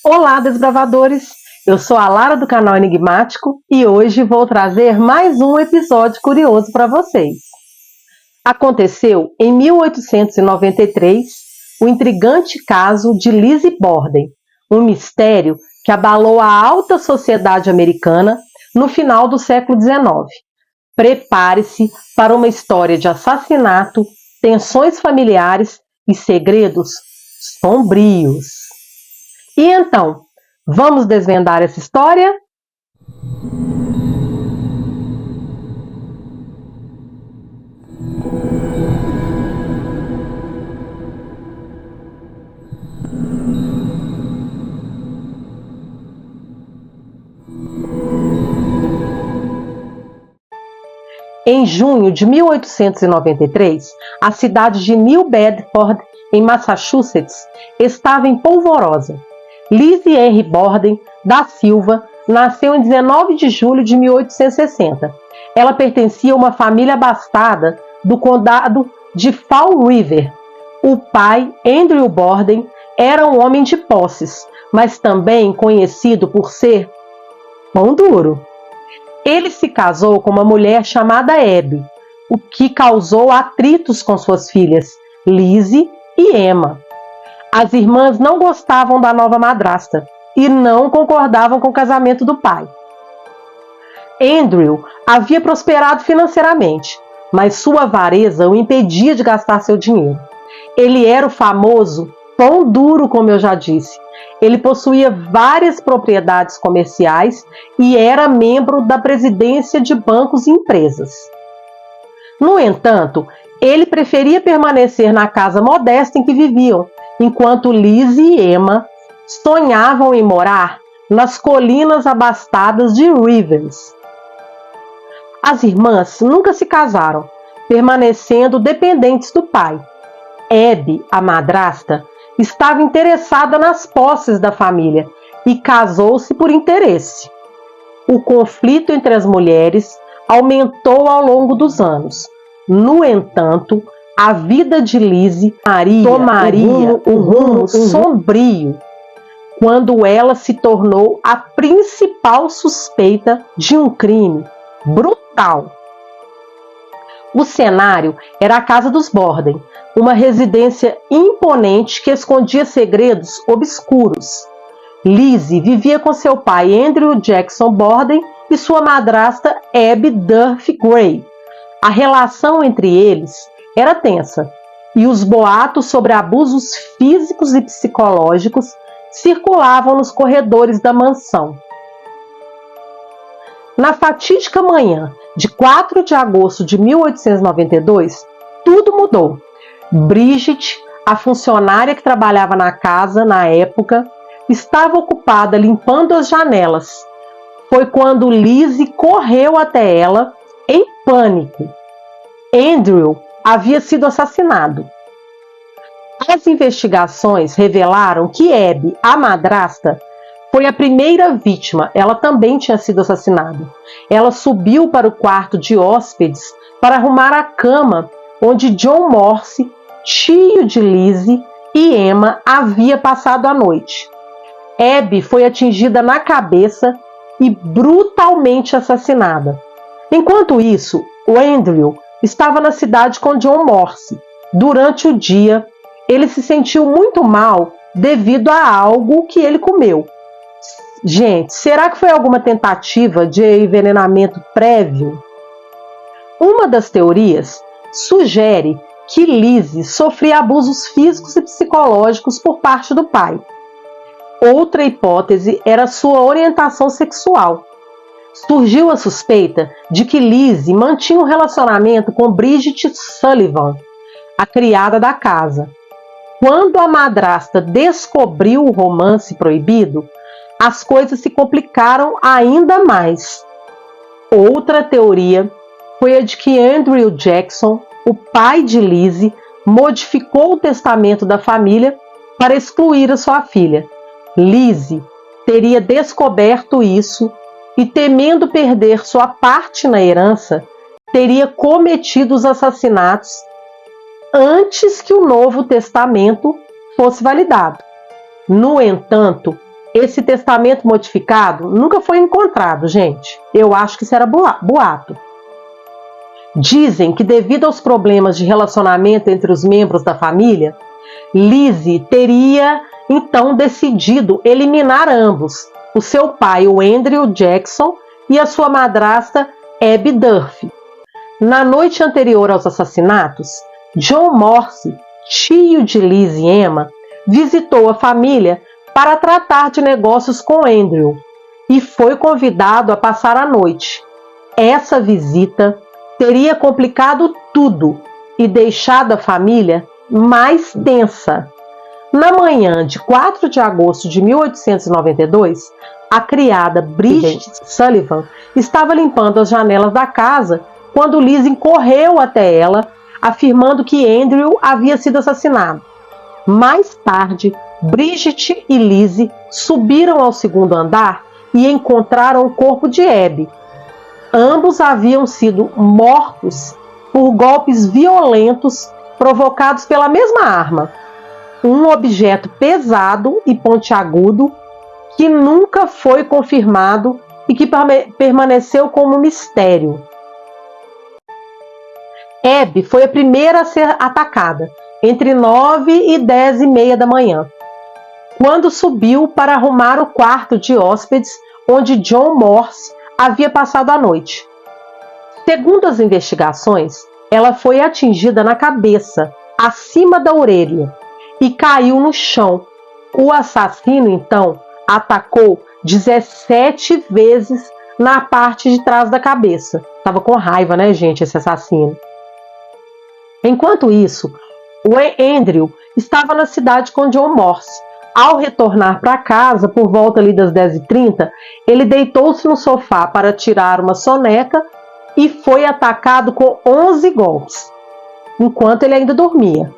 Olá, desbravadores! Eu sou a Lara do canal Enigmático e hoje vou trazer mais um episódio curioso para vocês. Aconteceu em 1893 o intrigante caso de Lizzie Borden, um mistério que abalou a alta sociedade americana no final do século XIX. Prepare-se para uma história de assassinato, tensões familiares e segredos sombrios. E então, vamos desvendar essa história? Em junho de 1893, a cidade de New Bedford, em Massachusetts, estava em polvorosa. Lizzie Henry Borden da Silva nasceu em 19 de julho de 1860. Ela pertencia a uma família abastada do condado de Fall River. O pai, Andrew Borden, era um homem de posses, mas também conhecido por ser pão duro. Ele se casou com uma mulher chamada Abby, o que causou atritos com suas filhas, Lizzie e Emma. As irmãs não gostavam da nova madrasta e não concordavam com o casamento do pai. Andrew havia prosperado financeiramente, mas sua avareza o impedia de gastar seu dinheiro. Ele era o famoso pão duro, como eu já disse. Ele possuía várias propriedades comerciais e era membro da presidência de bancos e empresas. No entanto, ele preferia permanecer na casa modesta em que viviam, enquanto Lizzie e Emma sonhavam em morar nas colinas abastadas de Rivers. As irmãs nunca se casaram, permanecendo dependentes do pai. Abby, a madrasta, estava interessada nas posses da família e casou-se por interesse. O conflito entre as mulheres aumentou ao longo dos anos. No entanto, a vida de Lizzie tomaria um rumo sombrio quando ela se tornou a principal suspeita de um crime brutal. O cenário era a casa dos Borden, uma residência imponente que escondia segredos obscuros. Lizzie vivia com seu pai Andrew Jackson Borden e sua madrasta Abby Durfee Gray. A relação entre eles era tensa, e os boatos sobre abusos físicos e psicológicos circulavam nos corredores da mansão. Na fatídica manhã de 4 de agosto de 1892, tudo mudou. Bridget, a funcionária que trabalhava na casa na época, estava ocupada limpando as janelas. Foi quando Lizzie correu até ela em pânico. Andrew havia sido assassinado. As investigações revelaram que Abby, a madrasta, foi a primeira vítima. Ela também tinha sido assassinada. Ela subiu para o quarto de hóspedes para arrumar a cama onde John Morse, tio de Lizzie e Emma, havia passado a noite. Abby foi atingida na cabeça e brutalmente assassinada. Enquanto isso, o Andrew estava na cidade com John Morse. Durante o dia, ele se sentiu muito mal devido a algo que ele comeu. Gente, será que foi alguma tentativa de envenenamento prévio? Uma das teorias sugere que Lizzie sofria abusos físicos e psicológicos por parte do pai. Outra hipótese era sua orientação sexual. Surgiu a suspeita de que Lizzie mantinha um relacionamento com Bridget Sullivan, a criada da casa. Quando a madrasta descobriu o romance proibido, as coisas se complicaram ainda mais. Outra teoria foi a de que Andrew Jackson, o pai de Lizzie, modificou o testamento da família para excluir a sua filha. Lizzie teria descoberto isso e, temendo perder sua parte na herança, teria cometido os assassinatos antes que o Novo Testamento fosse validado. No entanto, Esse testamento modificado nunca foi encontrado, gente. Eu acho que isso era boato. Dizem que devido aos problemas de relacionamento entre os membros da família, Lizzie teria então decidido eliminar ambos, o seu pai, o Andrew Jackson, e a sua madrasta, Abby Durfee. Na noite anterior aos assassinatos, John Morse, tio de Lizzie e Emma, visitou a família para tratar de negócios com Andrew e foi convidado a passar a noite. Essa visita teria complicado tudo e deixado a família mais tensa. Na manhã de 4 de agosto de 1892, a criada Bridget Sullivan estava limpando as janelas da casa quando Lizzie correu até ela, afirmando que Andrew havia sido assassinado. Mais tarde, Bridget e Lizzie subiram ao segundo andar e encontraram o corpo de Abby. Ambos haviam sido mortos por golpes violentos provocados pela mesma arma, um objeto pesado e pontiagudo que nunca foi confirmado e que permaneceu como mistério. Abby foi a primeira a ser atacada, entre 9 e 10 e meia da manhã, quando subiu para arrumar o quarto de hóspedes onde John Morse havia passado a noite. Segundo as investigações, ela foi atingida na cabeça, acima da orelha, e caiu no chão. O assassino, então, atacou 17 vezes na parte de trás da cabeça. Tava com raiva, né, gente, esse assassino. Enquanto isso, o Andrew estava na cidade com John Morse. Ao retornar para casa, por volta ali das 10h30, ele deitou-se no sofá para tirar uma soneca e foi atacado com 11 golpes, enquanto ele ainda dormia.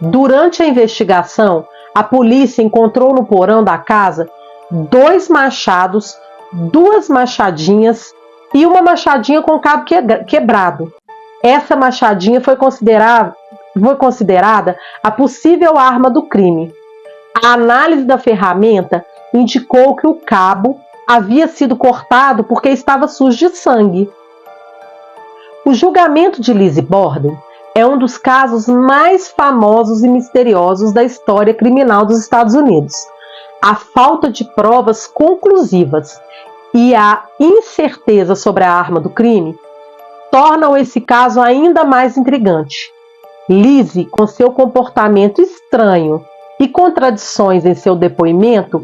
Durante a investigação, a polícia encontrou no porão da casa 2 machados, 2 machadinhas e uma machadinha com cabo quebrado. Essa machadinha foi considerada a possível arma do crime. A análise da ferramenta indicou que o cabo havia sido cortado porque estava sujo de sangue. O julgamento de Lizzie Borden é um dos casos mais famosos e misteriosos da história criminal dos Estados Unidos. A falta de provas conclusivas e a incerteza sobre a arma do crime tornam esse caso ainda mais intrigante. Lizzie, com seu comportamento estranho e contradições em seu depoimento,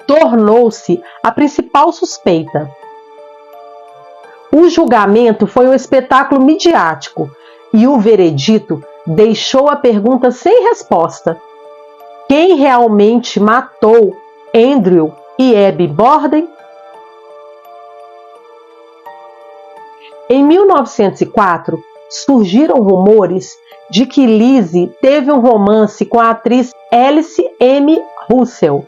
tornou-se a principal suspeita. O julgamento foi um espetáculo midiático e o veredito deixou a pergunta sem resposta: quem realmente matou Andrew e Abby Borden? Em 1904, surgiram rumores de que Lizzie teve um romance com a atriz Alice M. Russell.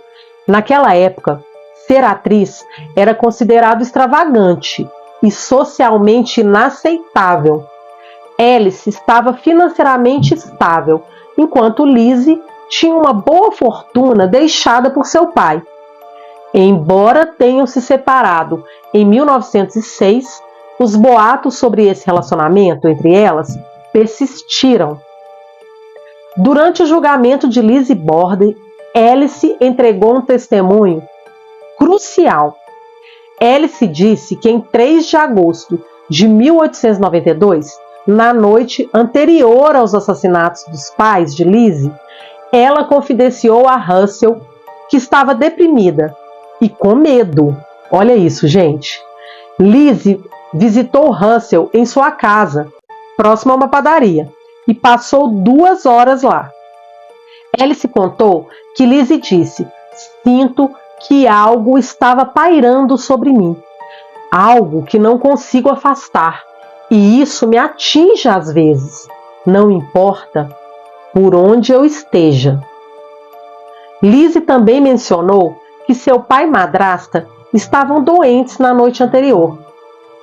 Naquela época, ser atriz era considerado extravagante e socialmente inaceitável. Alice estava financeiramente estável, enquanto Lizzie tinha uma boa fortuna deixada por seu pai. Embora tenham se separado em 1906, os boatos sobre esse relacionamento entre elas persistiram. Durante o julgamento de Lizzie Borden, Alice entregou um testemunho crucial. Alice disse que em 3 de agosto de 1892, na noite anterior aos assassinatos dos pais de Lizzie, ela confidenciou a Russell que estava deprimida e com medo. Olha isso, gente. Lizzie visitou Russell em sua casa, próximo a uma padaria, e passou 2 horas lá. Alice contou que Lizzie disse: "Sinto que algo estava pairando sobre mim, algo que não consigo afastar, e isso me atinge às vezes, não importa por onde eu esteja." Lizzie também mencionou que seu pai e madrasta estavam doentes na noite anterior.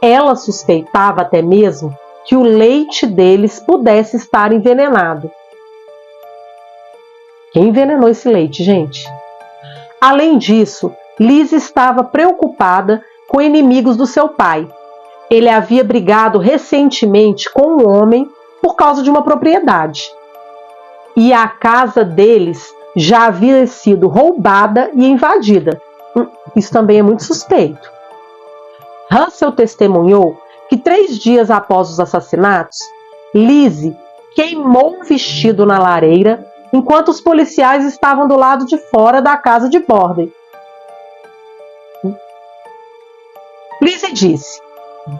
Ela suspeitava até mesmo que o leite deles pudesse estar envenenado. Quem envenenou esse leite, gente? Além disso, Liz estava preocupada com inimigos do seu pai. Ele havia brigado recentemente com um homem por causa de uma propriedade. E a casa deles já havia sido roubada e invadida. Isso também é muito suspeito. Russell testemunhou que 3 dias após os assassinatos, Lizzie queimou um vestido na lareira enquanto os policiais estavam do lado de fora da casa de Borden. Lizzie disse: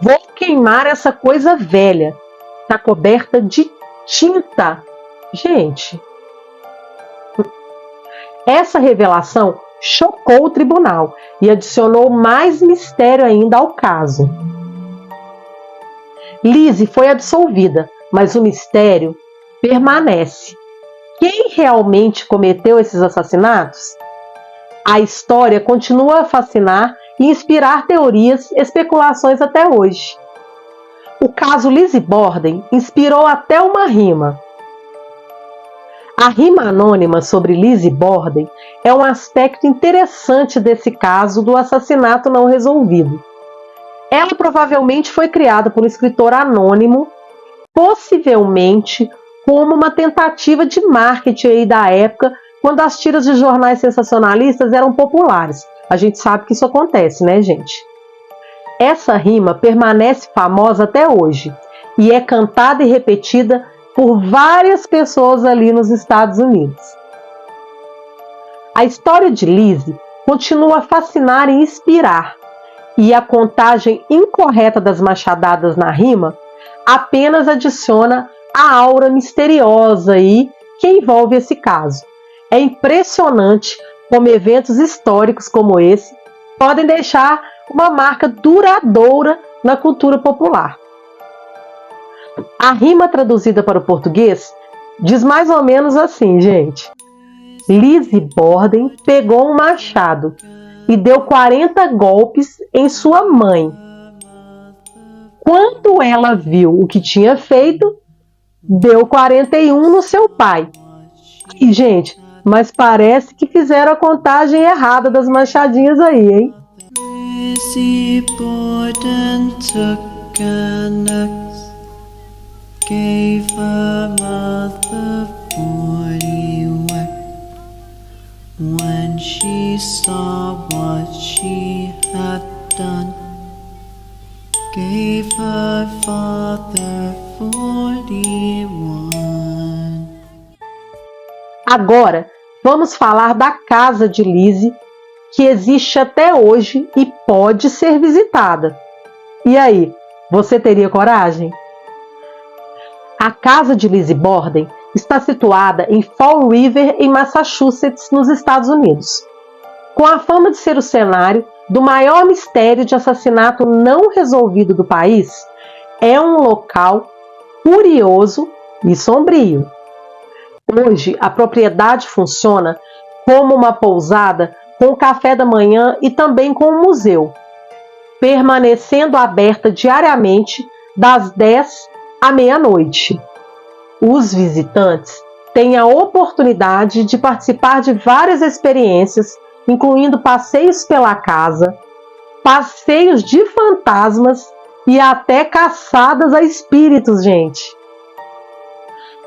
"Vou queimar essa coisa velha. Está coberta de tinta." Gente, essa revelação chocou o tribunal e adicionou mais mistério ainda ao caso. Lizzie foi absolvida, mas o mistério permanece. Quem realmente cometeu esses assassinatos? A história continua a fascinar e inspirar teorias e especulações até hoje. O caso Lizzie Borden inspirou até uma rima. A rima anônima sobre Lizzie Borden é um aspecto interessante desse caso do assassinato não resolvido. Ela provavelmente foi criada por um escritor anônimo, possivelmente como uma tentativa de marketing aí da época, quando as tiras de jornais sensacionalistas eram populares. A gente sabe que isso acontece, né, gente? Essa rima permanece famosa até hoje e é cantada e repetida por várias pessoas ali nos Estados Unidos. A história de Lizzie continua a fascinar e inspirar, e a contagem incorreta das machadadas na rima apenas adiciona a aura misteriosa aí que envolve esse caso. É impressionante como eventos históricos como esse podem deixar uma marca duradoura na cultura popular. A rima traduzida para o português diz mais ou menos assim, gente. Lizzie Borden pegou um machado e deu 40 golpes em sua mãe. Quando ela viu o que tinha feito, deu 41 no seu pai. E, gente, mas parece que fizeram a contagem errada das machadinhas aí, hein? Lizzie Borden took an axe, gave her mother 40 whacks. When she saw what she had done, gave her father 41. Agora, vamos falar da casa de Lizzie, que existe até hoje e pode ser visitada. E aí, você teria coragem? A casa de Lizzie Borden está situada em Fall River, em Massachusetts, nos Estados Unidos. Com a fama de ser o cenário do maior mistério de assassinato não resolvido do país, é um local curioso e sombrio. Hoje, a propriedade funciona como uma pousada com café da manhã e também com um museu, permanecendo aberta diariamente das 10 à meia-noite. Os visitantes têm a oportunidade de participar de várias experiências, incluindo passeios pela casa, passeios de fantasmas e até caçadas a espíritos, gente.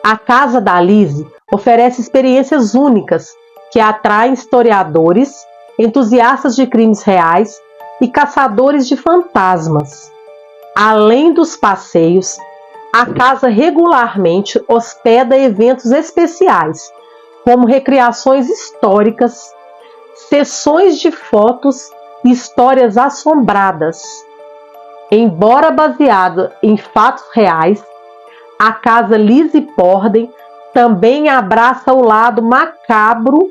A casa da Lizzie oferece experiências únicas que atraem historiadores, entusiastas de crimes reais e caçadores de fantasmas. Além dos passeios, a casa regularmente hospeda eventos especiais, como recriações históricas, sessões de fotos e histórias assombradas. Embora baseada em fatos reais, a casa Lizzie Borden também abraça o lado macabro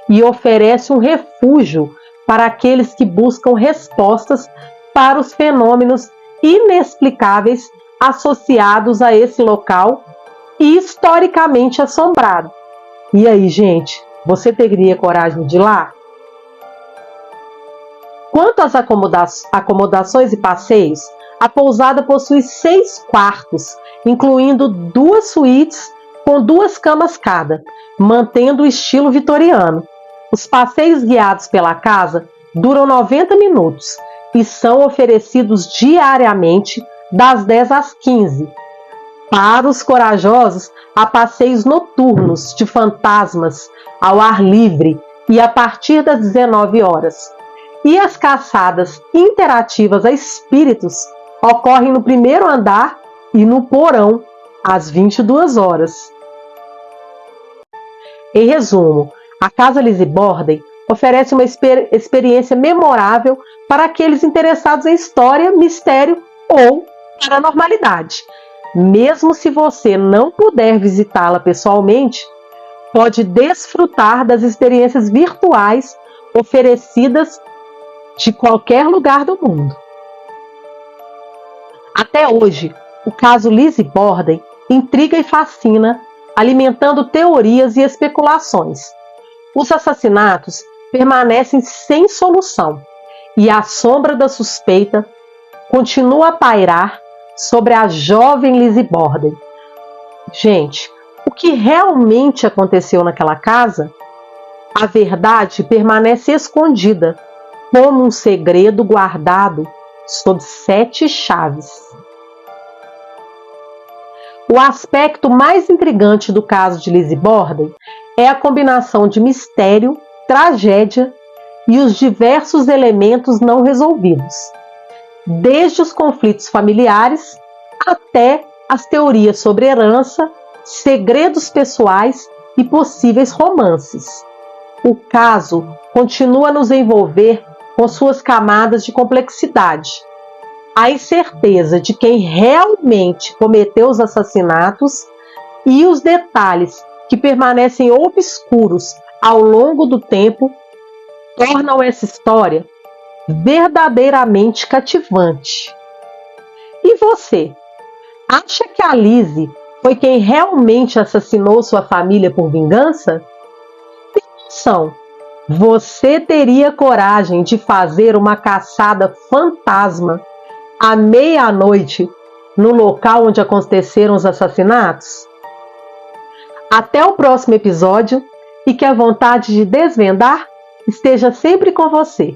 e oferece um refúgio para aqueles que buscam respostas para os fenômenos inexplicáveis associados a esse local e historicamente assombrado. E aí, gente, você teria coragem de ir lá? Quanto às acomodações e passeios, a pousada possui 6 quartos, incluindo 2 suítes com 2 camas cada, mantendo o estilo vitoriano. Os passeios guiados pela casa duram 90 minutos e são oferecidos diariamente das 10 às 15. Para os corajosos, há passeios noturnos de fantasmas ao ar livre e a partir das 19 horas. E as caçadas interativas a espíritos ocorrem no primeiro andar e no porão às 22 horas. Em resumo, a Casa Lizzie Borden oferece uma experiência memorável para aqueles interessados em história, mistério ou paranormalidade. Mesmo se você não puder visitá-la pessoalmente, pode desfrutar das experiências virtuais oferecidas de qualquer lugar do mundo. Até hoje, o caso Lizzie Borden intriga e fascina, alimentando teorias e especulações. Os assassinatos permanecem sem solução e a sombra da suspeita continua a pairar sobre a jovem Lizzie Borden. Gente, o que realmente aconteceu naquela casa? A verdade permanece escondida, como um segredo guardado sob 7 chaves. O aspecto mais intrigante do caso de Lizzie Borden é a combinação de mistério, tragédia e os diversos elementos não resolvidos, desde os conflitos familiares até as teorias sobre herança, segredos pessoais e possíveis romances. O caso continua a nos envolver com suas camadas de complexidade. A incerteza de quem realmente cometeu os assassinatos e os detalhes que permanecem obscuros ao longo do tempo tornam essa história verdadeiramente cativante. E você? Acha que a Lizzie foi quem realmente assassinou sua família por vingança? Atenção! Você teria coragem de fazer uma caçada fantasma à meia-noite no local onde aconteceram os assassinatos? Até o próximo episódio e que a vontade de desvendar esteja sempre com você.